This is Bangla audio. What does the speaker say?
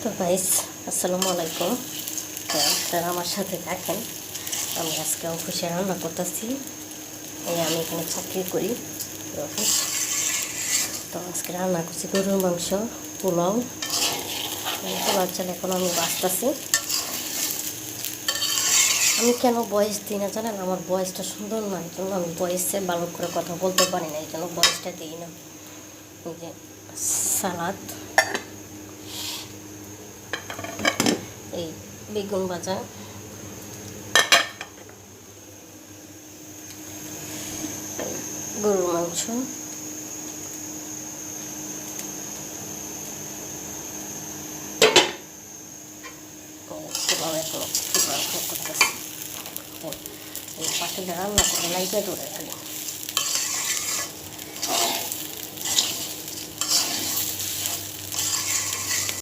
তো গাইস, আসসালামু আলাইকুম। তো আপনারা আমার সাথে থাকেন। আমি আজকে অফিসে রান্না করতেছি। আমি এখানে চাকরি করি, অফিস। তো আজকে রান্না করছি গরুর মাংস, পোলাও। পোলাও চাল এখন আমি বাঁচতেছি। আমি কেন ভয়েস দিই না জানেন? আমার ভয়েসটা সুন্দর না, এই জন্য আমি ভয়েসে ভালো করে কথা বলতে পারি না, এই জন্য ভয়েসটা দিই না। এই যে সালাদ, এই বেগুন ভাজা, গরুর মাংস, পোলাও এখন করতেছি। এই পাখিটা রান্না করে লাইটে ধরে খালি।